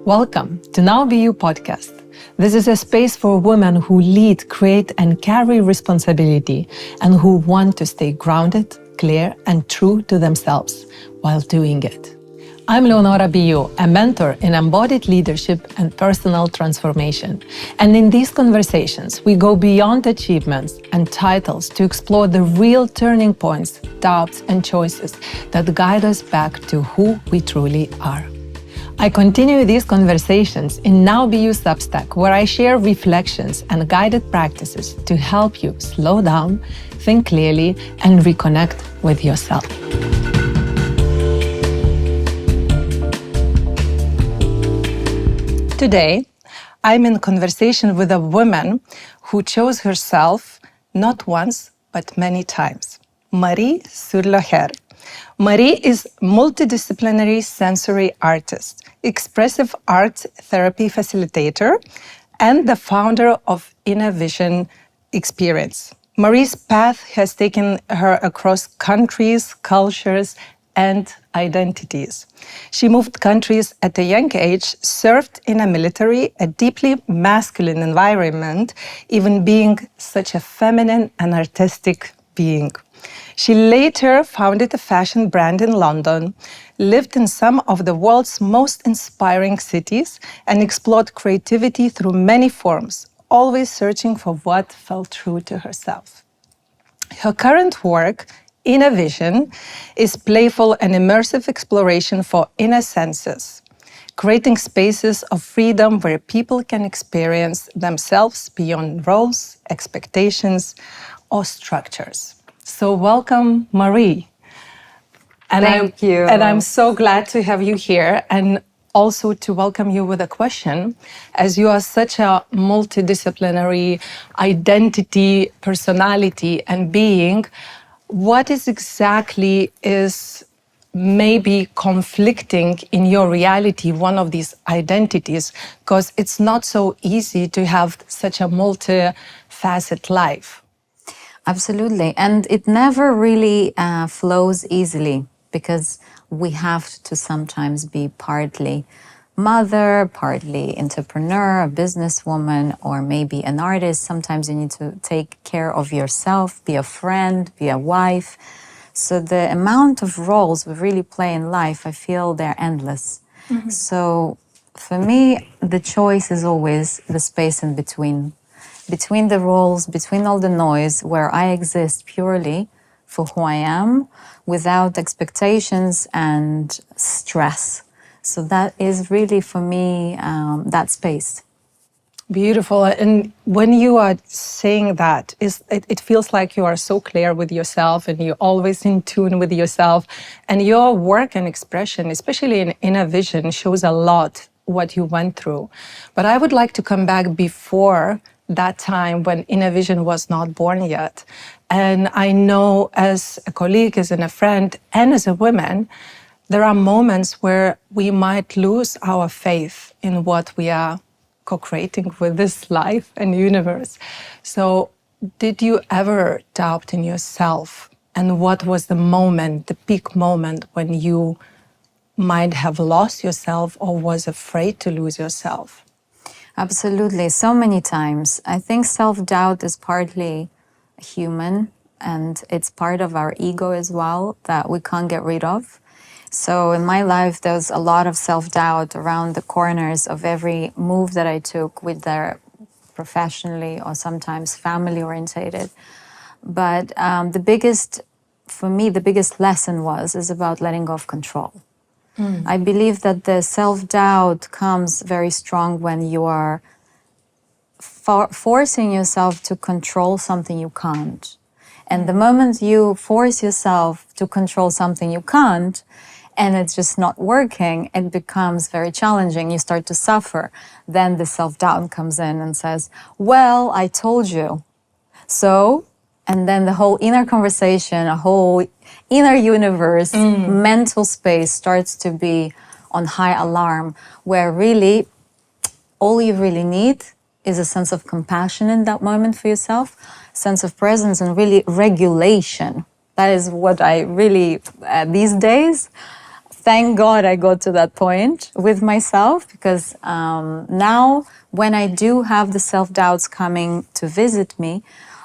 Welcome to Now Be You podcast. This is a space for women who lead, create, and carry responsibility and who want to stay grounded, clear, and true to themselves while doing it. I'm Leonora, Be You, a mentor in embodied leadership and personal transformation. And in these conversations, we go beyond achievements and titles to explore the real turning points, doubts, and choices that guide us back to who we truly are. I continue these conversations in Now Be You Substack, where I share reflections and guided practices to help you slow down, think clearly, and reconnect with yourself. Today, I'm in conversation with a woman who chose herself not once, but many times. Su Loher. Marie is multidisciplinary sensory artist, expressive art therapy facilitator, and the founder of Innervision experience. Marie's path has taken her across countries, cultures, and identities. She moved countries at a young age, served in a military, a deeply masculine environment, even being such a feminine and artistic being. She later founded a fashion brand in London, lived in some of the world's most inspiring cities, and explored creativity through many forms, always searching for what felt true to herself. Her current work, Innervision, is playful and immersive exploration for inner senses, creating spaces of freedom where people can experience themselves beyond roles, expectations, or structures. So welcome, Marie. Thank you. And I'm so glad to have you here and also to welcome you with a question, as you are such a multidisciplinary identity, personality, and being. What is exactly maybe conflicting in your reality, one of these identities? Because it's not so easy to have such a multifaceted life. Absolutely. And it never really flows easily because we have to sometimes be partly mother, partly entrepreneur, a businesswoman, or maybe an artist. Sometimes you need to take care of yourself, be a friend, be a wife. So the amount of roles we really play in life, I feel they're endless. Mm-hmm. So for me, the choice is always the space in between the roles, between all the noise, where I exist purely for who I am, without expectations and stress. So that is really, for me, that space. Beautiful. And when you are saying that, it feels like you are so clear with yourself and you're always in tune with yourself. And your work and expression, especially in Innervision, shows a lot what you went through. But I would like to come back before that time when Innervision was not born yet. And I know as a colleague, as a friend, and as a woman, there are moments where we might lose our faith in what we are co-creating with this life and universe. So did you ever doubt in yourself? And what was the moment, the peak moment when you might have lost yourself or was afraid to lose yourself? Absolutely, so many times. I think self-doubt is partly human and it's part of our ego as well that we can't get rid of. So in my life, there's a lot of self-doubt around the corners of every move that I took, whether professionally or sometimes family-orientated. But for me, the biggest lesson is about letting go of control. I believe that the self-doubt comes very strong when you are forcing yourself to control something you can't. And the moment you force yourself to control something you can't, and it's just not working, it becomes very challenging. You start to suffer. Then the self-doubt comes in and says, well, I told you. So, and then the whole inner conversation, a whole inner universe, mental space starts to be on high alarm, where really all you really need is a sense of compassion in that moment for yourself, sense of presence, and really regulation. That is what I really, these days, thank God I got to that point with myself, because now when I do have the self-doubts coming to visit me,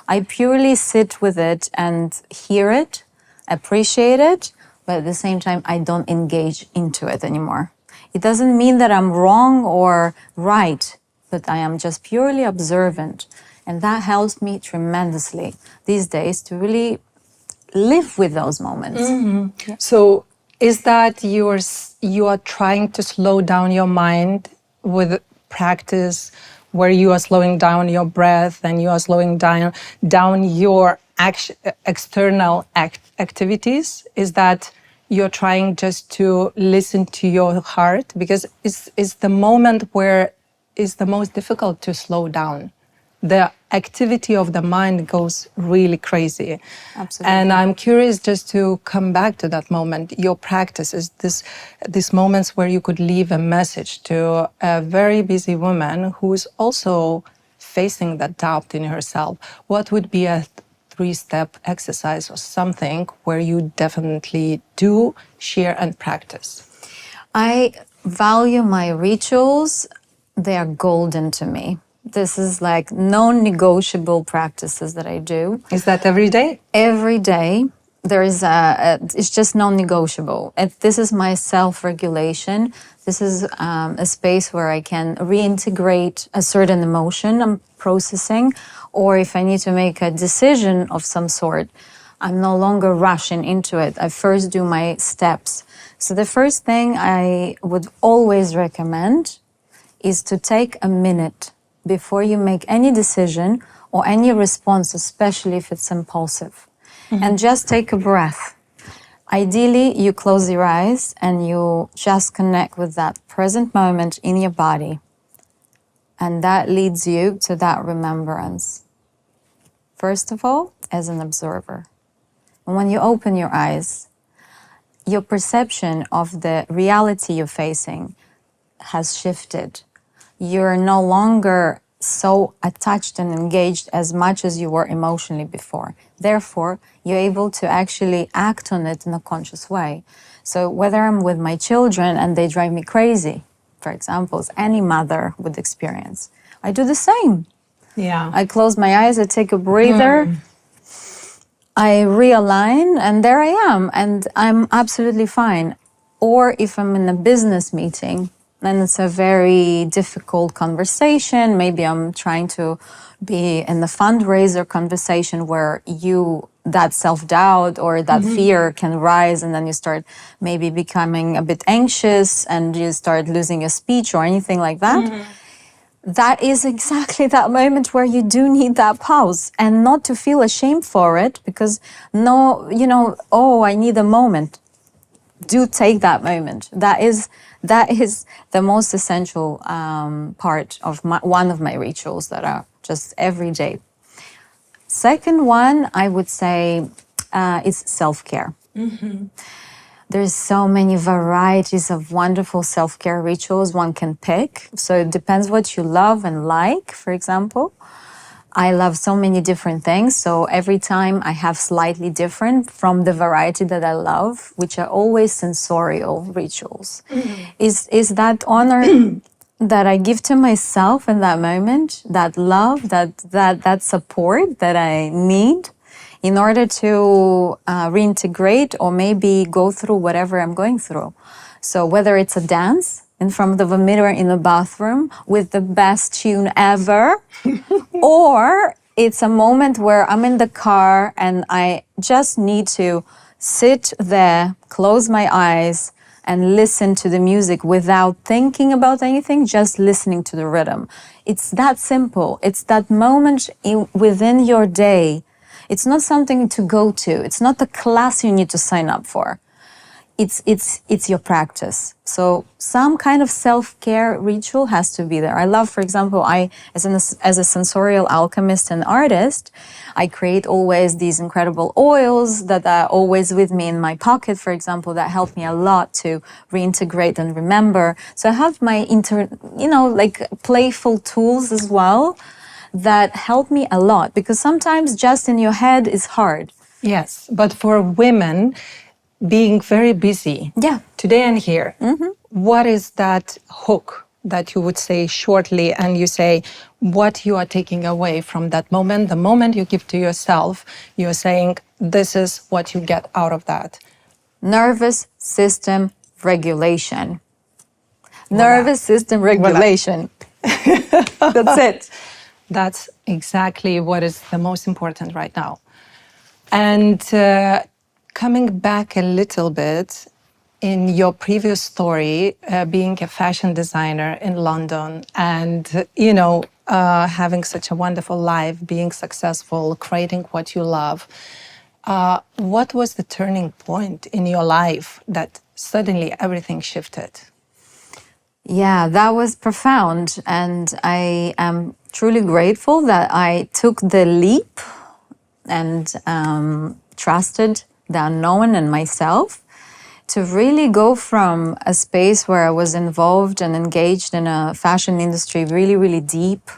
I purely sit with it and hear it, appreciate it, but at the same time, I don't engage into it anymore. It doesn't mean that I'm wrong or right, but I am just purely observant. And that helps me tremendously these days to really live with those moments. So is that you are trying to slow down your mind with practice, where you are slowing down your breath and you are slowing down your external activities? Is that you're trying just to listen to your heart? Because it's the moment where it's the most difficult to slow down. The activity of the mind goes really crazy. Absolutely. And I'm curious just to come back to that moment. Your practice is these moments where you could leave a message to a very busy woman who's also facing that doubt in herself. What would be a 3-step exercise or something where you definitely do share and practice? I value my rituals. They are golden to me. This is like non-negotiable practices that I do. Is that every day? Every day, there is it's just non-negotiable. This is my self-regulation. This is a space where I can reintegrate a certain emotion I'm processing, or if I need to make a decision of some sort, I'm no longer rushing into it. I first do my steps. So the first thing I would always recommend is to take a minute before you make any decision or any response, especially if it's impulsive. And just take a breath. Ideally, you close your eyes and you just connect with that present moment in your body. And that leads you to that remembrance. First of all, as an observer. And when you open your eyes, your perception of the reality you're facing has shifted. You're no longer so attached and engaged as much as you were emotionally before. Therefore, you're able to actually act on it in a conscious way. So whether I'm with my children and they drive me crazy, for example, as any mother would experience, I do the same. Yeah. I close my eyes, I take a breather, I realign, and there I am, and I'm absolutely fine. Or if I'm in a business meeting, and it's a very difficult conversation, maybe I'm trying to be in the fundraiser conversation where that self-doubt or that fear can rise, and then you start maybe becoming a bit anxious and you start losing a speech or anything like that. That is exactly that moment where you do need that pause, and not to feel ashamed for it, because I need a moment. Do take that moment. That is the most essential part of one of my rituals that are just every day. Second one, I would say, is self-care. There's so many varieties of wonderful self-care rituals one can pick. So it depends what you love and like, for example. I love so many different things. So every time I have slightly different from the variety that I love, which are always sensorial rituals. Is that honor that I give to myself in that moment, that love, that support that I need in order to reintegrate or maybe go through whatever I'm going through. So whether it's a dance in front of a mirror in a bathroom with the best tune ever, or it's a moment where I'm in the car and I just need to sit there, close my eyes, and listen to the music without thinking about anything, just listening to the rhythm. It's that simple. It's that moment within your day. It's not something to go to. It's not a class you need to sign up for. It's your practice. So some kind of self-care ritual has to be there. I love, for example, as a sensorial alchemist and artist, I create always these incredible oils that are always with me in my pocket, for example, that help me a lot to reintegrate and remember. So I have my playful tools as well that help me a lot, because sometimes just in your head is hard. Yes, but for women, being very busy Yeah. today and here, what is that hook that you would say shortly, and you say what you are taking away from that moment, the moment you give to yourself, you're saying this is what you get out of that? Nervous system regulation. Voila. Nervous system regulation. That's it. That's exactly what is the most important right now. And coming back a little bit, in your previous story, being a fashion designer in London and, having such a wonderful life, being successful, creating what you love, what was the turning point in your life that suddenly everything shifted? Yeah, that was profound. And I am truly grateful that I took the leap and trusted the unknown and myself to really go from a space where I was involved and engaged in a fashion industry really, really deep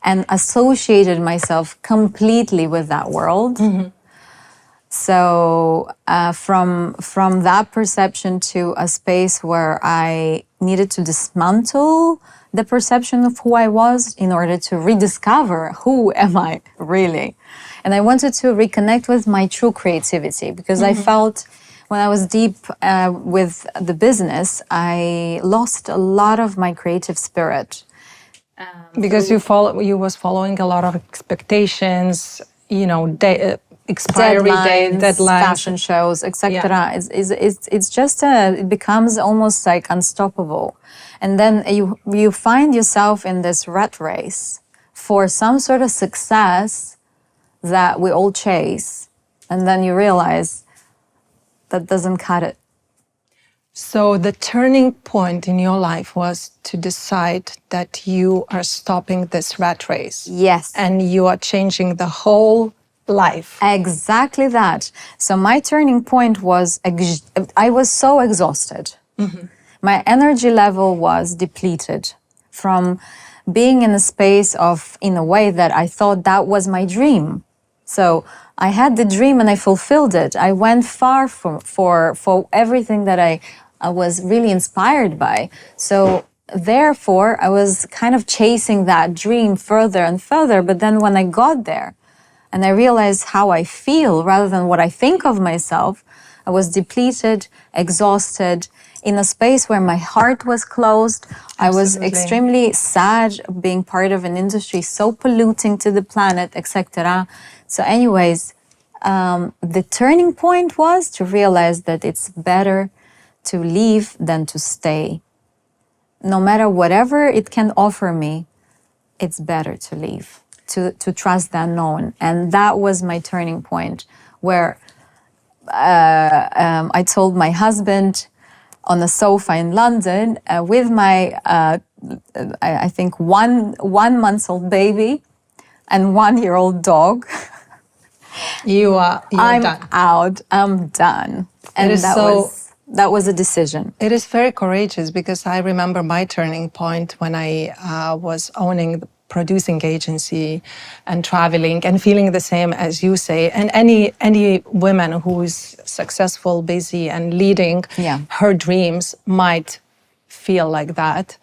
and associated myself completely with that world. So from that perception to a space where I needed to dismantle the perception of who I was in order to rediscover who am I really. And I wanted to reconnect with my true creativity because I felt when I was deep with the business, I lost a lot of my creative spirit. Because you was following a lot of expectations, expiry date, deadlines, fashion shows, etc. Yeah. It's just it becomes almost like unstoppable, and then you find yourself in this rat race for some sort of success that we all chase, and then you realize that doesn't cut it. So the turning point in your life was to decide that you are stopping this rat race. Yes. And you are changing the whole life. Exactly that. So my turning point was I was so exhausted. My energy level was depleted from being in a space of, in a way that I thought that was my dream. So I had the dream and I fulfilled it. I went far for everything that I was really inspired by. So therefore, I was kind of chasing that dream further and further. But then when I got there and I realized how I feel rather than what I think of myself, I was depleted, exhausted, in a space where my heart was closed. I was extremely sad being part of an industry so polluting to the planet, etc. So anyways, the turning point was to realize that it's better to leave than to stay. No matter whatever it can offer me, it's better to leave, to trust the unknown. And that was my turning point, where I told my husband on a sofa in London with my, I think, one month-old baby and 1-year-old dog. I'm done. Out. I'm done. And that was a decision. It is very courageous, because I remember my turning point when I was owning the producing agency and traveling and feeling the same as you say. And any woman who is successful, busy, and leading her dreams might feel like that.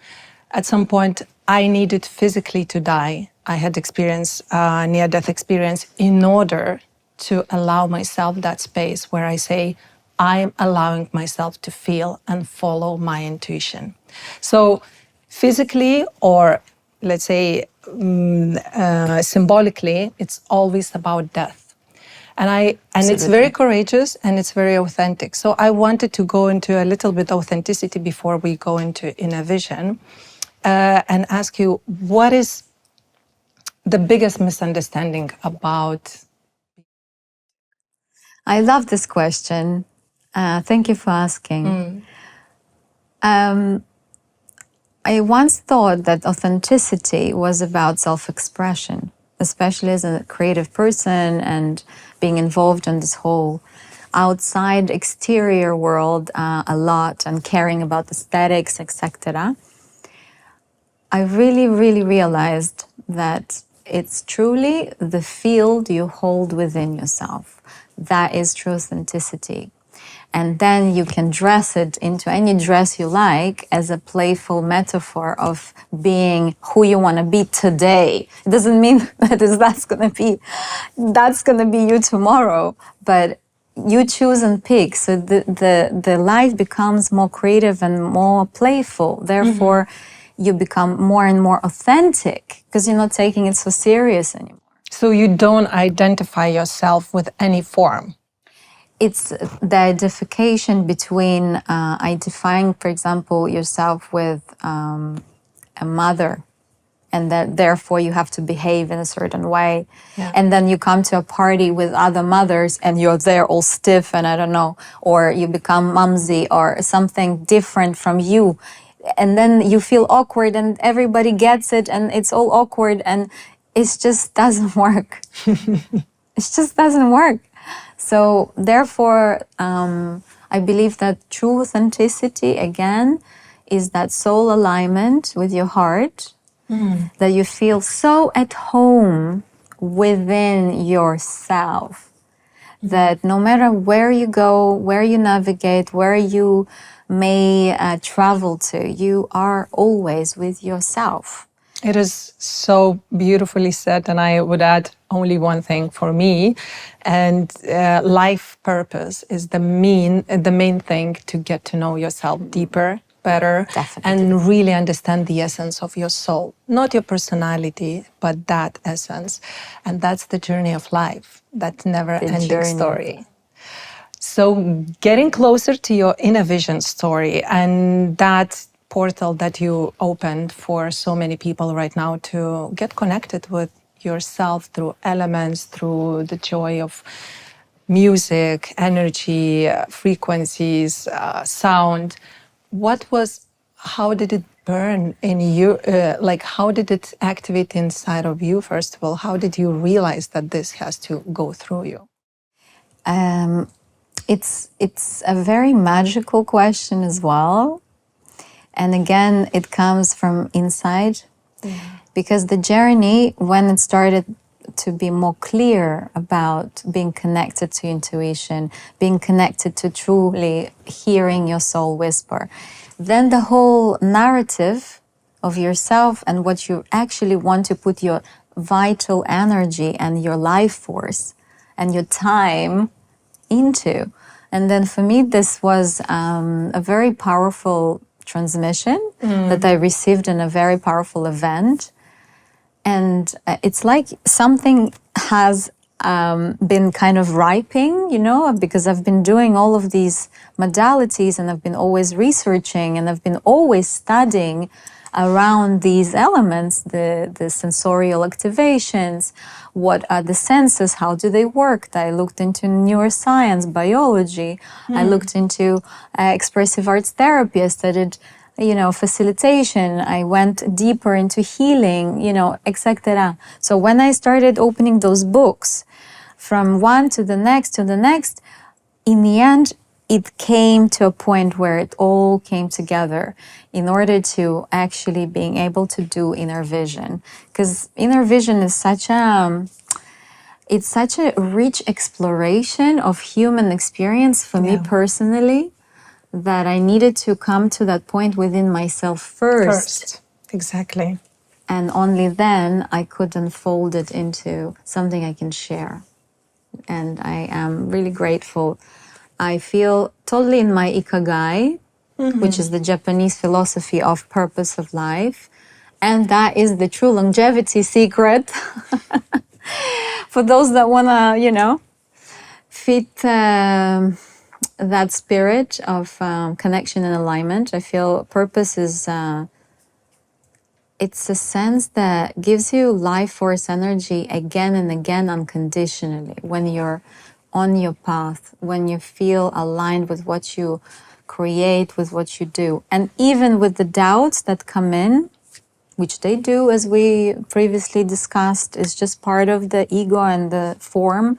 At some point, I needed physically to die. I had experienced near-death experience in order to allow myself that space where I say, I'm allowing myself to feel and follow my intuition. So physically, or let's say symbolically, it's always about death. And it's very courageous and it's very authentic. So I wanted to go into a little bit authenticity before we go into Innervision, and ask you, what is the biggest misunderstanding about? I love this question. Thank you for asking. I once thought that authenticity was about self-expression, especially as a creative person and being involved in this whole outside exterior world a lot and caring about aesthetics, etc. I really, really realized that it's truly the field you hold within yourself. That is true authenticity. And then you can dress it into any dress you like as a playful metaphor of being who you want to be today. It doesn't mean that that's gonna be you tomorrow, but you choose and pick. So the life becomes more creative and more playful. Therefore, you become more and more authentic because you're not taking it so serious anymore. So you don't identify yourself with any form. It's the identification between identifying, for example, yourself with a mother, and that therefore you have to behave in a certain way. Yeah. And then you come to a party with other mothers and you're there all stiff and I don't know, or you become mumsy or something different from you. And then you feel awkward and everybody gets it and it's all awkward and it just doesn't work. It just doesn't work. So therefore, I believe that true authenticity, again, is that soul alignment with your heart, that you feel so at home within yourself, that no matter where you go, where you navigate, where you may travel to, you are always with yourself. It is so beautifully said, and I would add only one thing for me, and life purpose is the main thing to get to know yourself deeper, better, Definitely. and really understand the essence of your soul, not your personality, but that essence, and that's the journey of life, that never-ending story. So, getting closer to your Innervision story and that portal that you opened for so many people right now to get connected with yourself through elements, through the joy of music, energy, frequencies, sound. How did it burn in you? How did it activate inside of you, first of all? How did you realize that this has to go through you? It's a very magical question as well. And again, it comes from inside because the journey, when it started to be more clear about being connected to intuition, being connected to truly hearing your soul whisper, then the whole narrative of yourself and what you actually want to put your vital energy and your life force and your time into. And then for me, this was a very powerful transmission that I received in a very powerful event. And it's like something has been kind of ripening, because I've been doing all of these modalities and I've been always researching and I've been always studying around these elements, the sensorial activations, what are the senses, how do they work. I looked into neuroscience, biology, I looked into expressive arts therapy, I studied facilitation, I went deeper into healing, etc. So when I started opening those books from one to the next, in the end, it came to a point where it all came together in order to actually being able to do Innervision. Because Innervision is such a rich exploration of human experience for me personally, that I needed to come to that point within myself first. Exactly. And only then I could unfold it into something I can share. And I am really grateful. I feel totally in my Ikigai, which is the Japanese philosophy of purpose of life. And that is the true longevity secret for those that want to, fit that spirit of connection and alignment. I feel purpose is, it's a sense that gives you life force energy again and again unconditionally when you're on your path, when you feel aligned with what you create, with what you do. And even with the doubts that come in, which they do, as we previously discussed, is just part of the ego and the form.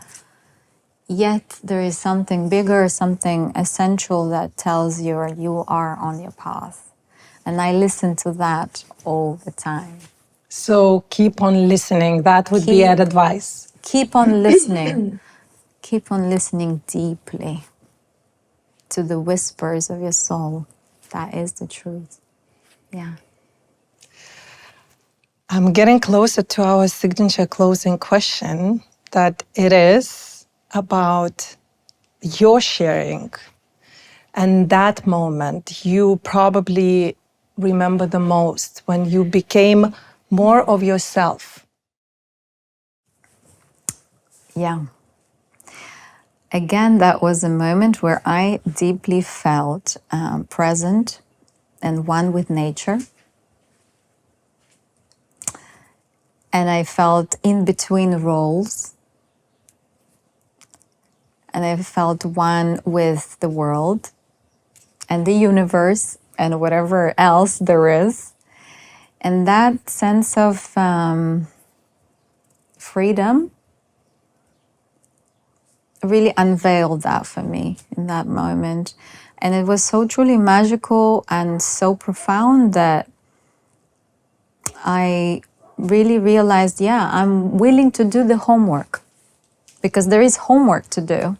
Yet there is something bigger, something essential that tells you are on your path. And I listen to that all the time. So keep on listening. That would be an advice. Keep on listening. Keep on listening deeply to the whispers of your soul. That is the truth. Yeah. I'm getting closer to our signature closing question, that it is about your sharing. And that moment you probably remember the most, when you became more of yourself. Yeah. Again, that was a moment where I deeply felt present and one with nature. And I felt in between roles. And I felt one with the world and the universe and whatever else there is. And that sense of freedom really unveiled that for me in that moment. And it was so truly magical and so profound that I really realized, yeah, I'm willing to do the homework, because there is homework to do.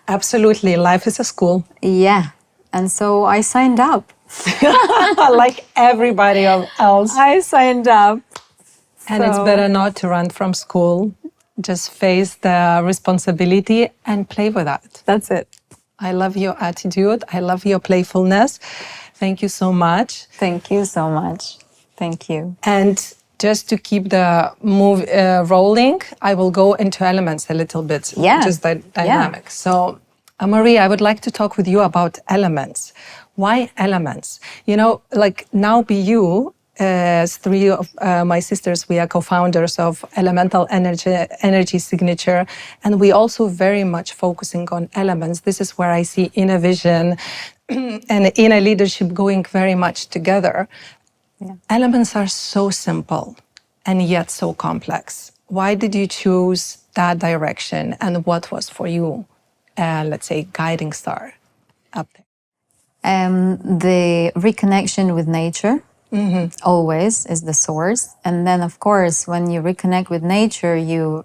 Absolutely, life is a school. Yeah. And so I signed up. Like everybody else. I signed up. And it's better not to run from school. Just face the responsibility and play with that. That's it. I love your attitude. I love your playfulness. Thank you so much. Thank you so much. Thank you. And just to keep the move rolling, I will go into elements a little bit. Yeah. Just the dynamic. Yeah. So, Marie, I would like to talk with you about elements. Why elements? You know, like now Be You, as three of my sisters, we are co-founders of Elemental Energy Signature, and we also very much focusing on elements. This is where I see Innervision and inner leadership going very much together. Yeah. Elements are so simple and yet so complex. Why did you choose that direction, and what was for you, let's say, guiding star up there? The reconnection with nature. Mm-hmm. Always is the source. And then, of course, when you reconnect with nature, you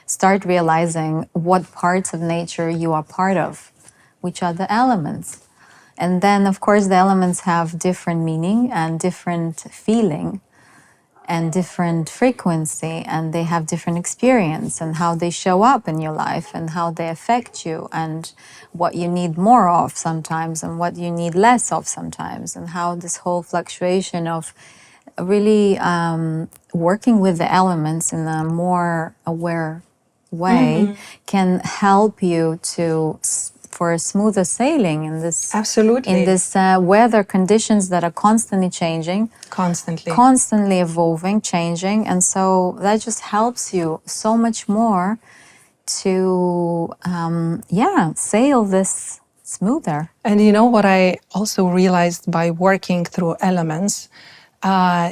start realizing what parts of nature you are part of, which are the elements. And then, of course, the elements have different meaning and different feeling and different frequency, and they have different experience, and how they show up in your life and how they affect you, and what you need more of sometimes and what you need less of sometimes, and how this whole fluctuation of really working with the elements in a more aware way can help you to for a smoother sailing in this weather conditions that are constantly changing, constantly evolving, changing, and so that just helps you so much more to sail this smoother. And you know what I also realized by working through elements,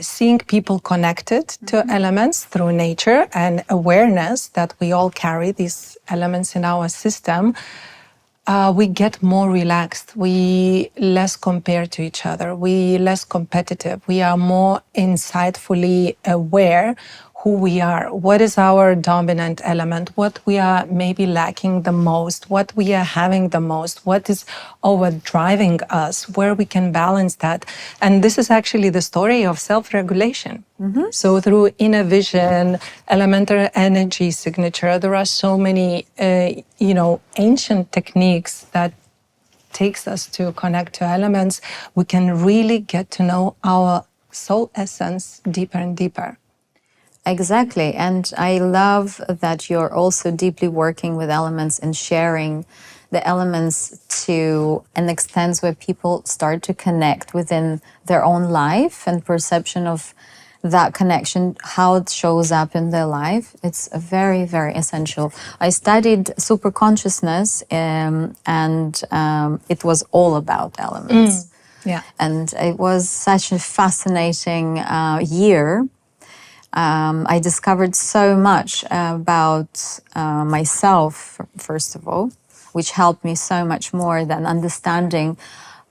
seeing people connected to elements through nature and awareness that we all carry these elements in our system, we get more relaxed, we less compare to each other, we less competitive, we are more insightfully aware who we are, what is our dominant element, what we are maybe lacking the most, what we are having the most, what is overdriving us, where we can balance that. And this is actually the story of self-regulation. Mm-hmm. So through Innervision, Elemental Energy Signature, there are so many, ancient techniques that takes us to connect to elements. We can really get to know our soul essence deeper and deeper. Exactly. And I love that you're also deeply working with elements and sharing the elements to an extent where people start to connect within their own life and perception of that connection, how it shows up in their life. It's very, very essential. I studied super consciousness and it was all about elements. Yeah. And it was such a fascinating year. I discovered so much about myself, first of all, which helped me so much more than understanding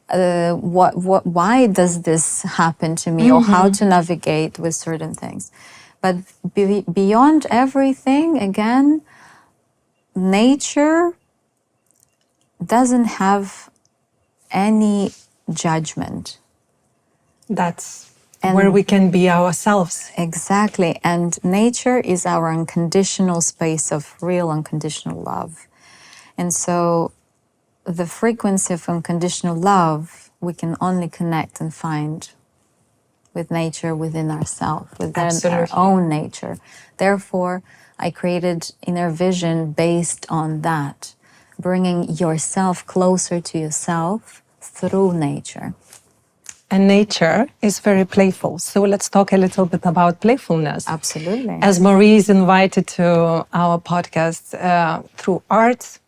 why does this happen to me, or how to navigate with certain things. But beyond everything, again, nature doesn't have any judgment. That's where we can be ourselves. Exactly. And nature is our unconditional space of real unconditional love. And so the frequency of unconditional love, we can only connect and find with nature within ourselves, within our Absolutely. own nature. Therefore, I created Innervision based on that, bringing yourself closer to yourself through nature. And nature is very playful. So let's talk a little bit about playfulness. Absolutely. As Marie is invited to our podcast through art,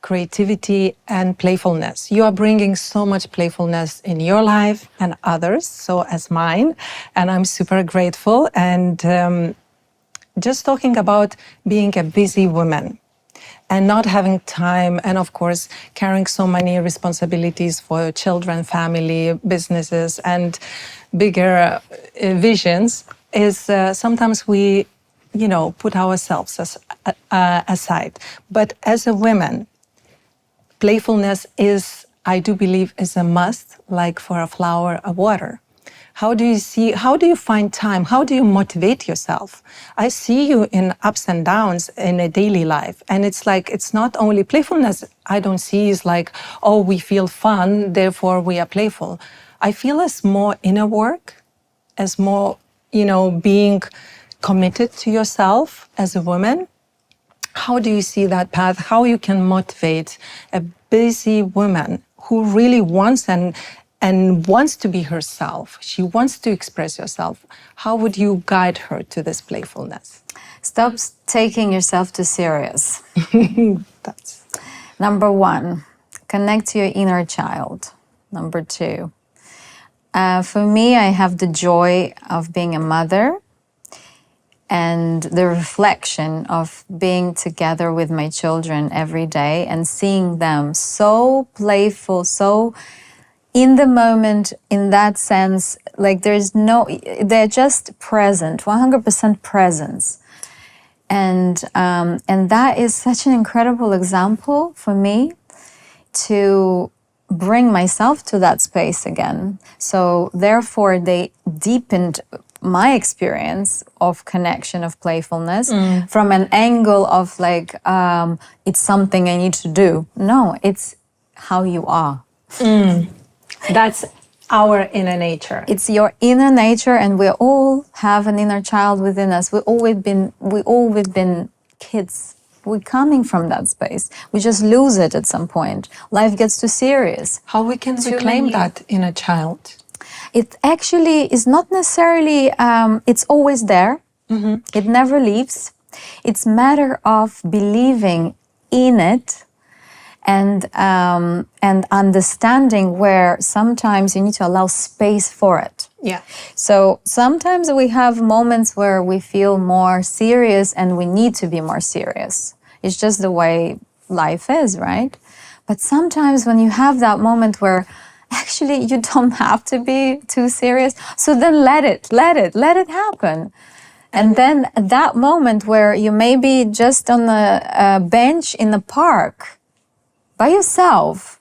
creativity, and playfulness. You are bringing so much playfulness in your life and others, so as mine, and I'm super grateful. And just talking about being a busy woman and not having time, and of course, carrying so many responsibilities for children, family, businesses, and bigger visions, is sometimes we, put ourselves aside. But as a woman, playfulness is, I do believe, is a must, like for a flower, a water. How do you find time? How do you motivate yourself? I see you in ups and downs in a daily life. And it's like, it's not only playfulness I don't see is like, oh, we feel fun, therefore we are playful. I feel as more inner work, as more, being committed to yourself as a woman. How do you see that path? How you can motivate a busy woman who really wants and wants to be herself. She wants to express herself. How would you guide her to this playfulness? Stop taking yourself too serious. That's Number 1, connect to your inner child. Number 2, for me, I have the joy of being a mother and the reflection of being together with my children every day and seeing them so playful, so in the moment, in that sense, like they're just present, 100% presence. And that is such an incredible example for me to bring myself to that space again. So therefore, they deepened my experience of connection, of playfulness from an angle of like, it's something I need to do. No, it's how you are. That's our inner nature. It's your inner nature, and we all have an inner child within us. We always been kids. We're coming from that space. We just lose it at some point. Life gets too serious. How we can reclaim that inner child? It actually is not necessarily, it's always there. It never leaves. It's matter of believing in it and understanding where sometimes you need to allow space for it. Yeah. So sometimes we have moments where we feel more serious and we need to be more serious. It's just the way life is, right? But sometimes when you have that moment where actually you don't have to be too serious, so then let it happen. And then that moment where you may be just on a bench in the park by yourself,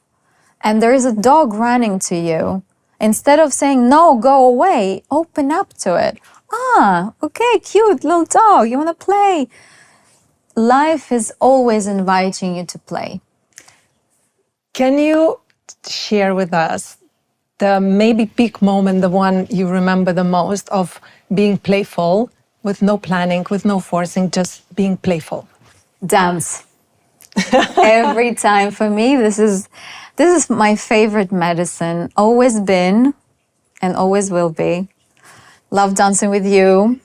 and there is a dog running to you, instead of saying, no, go away, open up to it. Okay, cute little dog, you want to play? Life is always inviting you to play. Can you share with us the maybe peak moment, the one you remember the most of being playful with no planning, with no forcing, just being playful? Dance. Every time for me, this is my favorite medicine. Always been and always will be. Love dancing with you.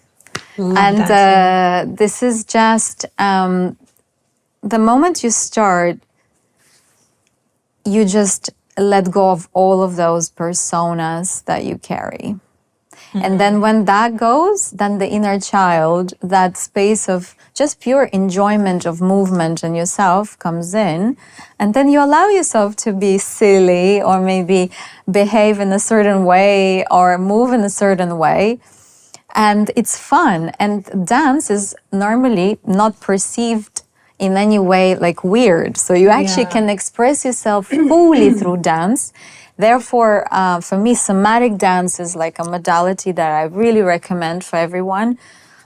This is just the moment you start, you just let go of all of those personas that you carry. And then when that goes, then the inner child, that space of just pure enjoyment of movement and yourself comes in. And then you allow yourself to be silly or maybe behave in a certain way or move in a certain way. And it's fun. And dance is normally not perceived in any way like weird. So you actually can express yourself fully through dance. Therefore, for me, somatic dance is like a modality that I really recommend for everyone.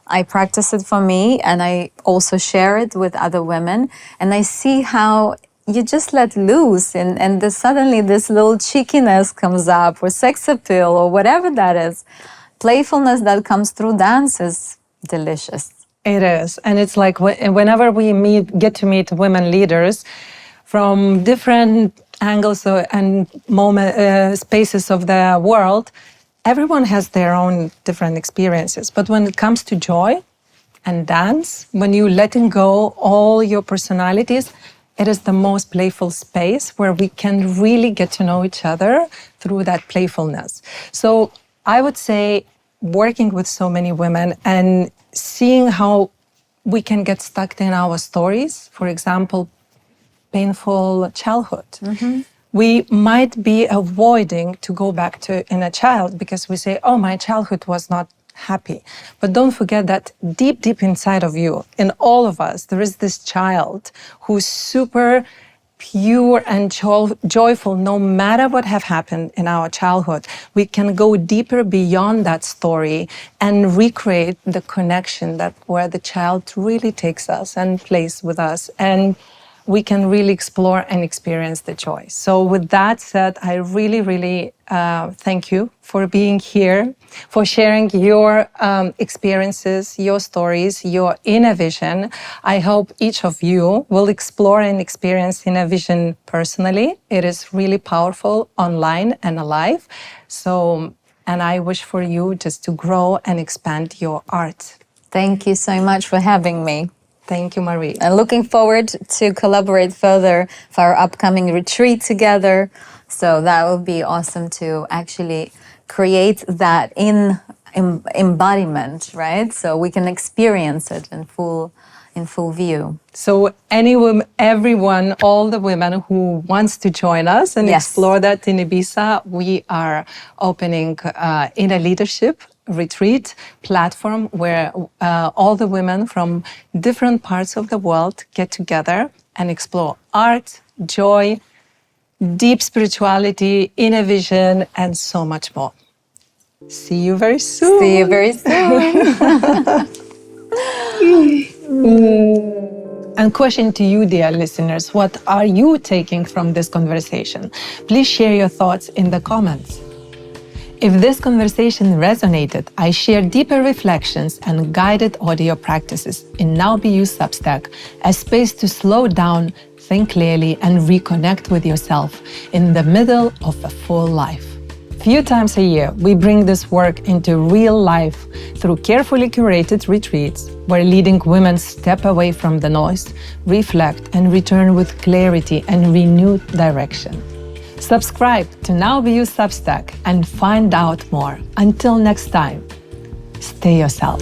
I practice it for me, and I also share it with other women. And I see how you just let loose, and suddenly this little cheekiness comes up, or sex appeal, or whatever that is. Playfulness that comes through dance is delicious. It is. And it's like whenever we get to meet women leaders from different angles and spaces of the world, everyone has their own different experiences. But when it comes to joy and dance, when you letting go all your personalities, it is the most playful space where we can really get to know each other through that playfulness. So I would say working with so many women and seeing how we can get stuck in our stories, for example, painful childhood. We might be avoiding to go back to inner child because we say, oh, my childhood was not happy. But don't forget that deep, deep inside of you, in all of us, there is this child who's super pure and joyful no matter what have happened in our childhood. We can go deeper beyond that story and recreate the connection that where the child really takes us and plays with us, and we can really explore and experience the joy. So with that said, I really, really thank you for being here, for sharing your experiences, your stories, your Innervision. I hope each of you will explore and experience Innervision personally. It is really powerful online and alive. So, and I wish for you just to grow and expand your art. Thank you so much for having me. Thank you, Marie. And looking forward to collaborate further for our upcoming retreat together. So that will be awesome to actually create that embodiment, right? So we can experience it in full view. So everyone, all the women who wants to join us and explore that in Ibiza, we are opening in a leadership retreat platform where all the women from different parts of the world get together and explore art, joy, deep spirituality, Innervision, and so much more. See you very soon. See you very soon. And question to you, dear listeners, what are you taking from this conversation? Please share your thoughts in the comments. If this conversation resonated, I share deeper reflections and guided audio practices in Now Be You Substack, a space to slow down, think clearly, and reconnect with yourself in the middle of a full life. Few times a year, we bring this work into real life through carefully curated retreats where leading women step away from the noise, reflect, and return with clarity and renewed direction. Subscribe to Now Be You Substack and find out more. Until next time, stay yourself.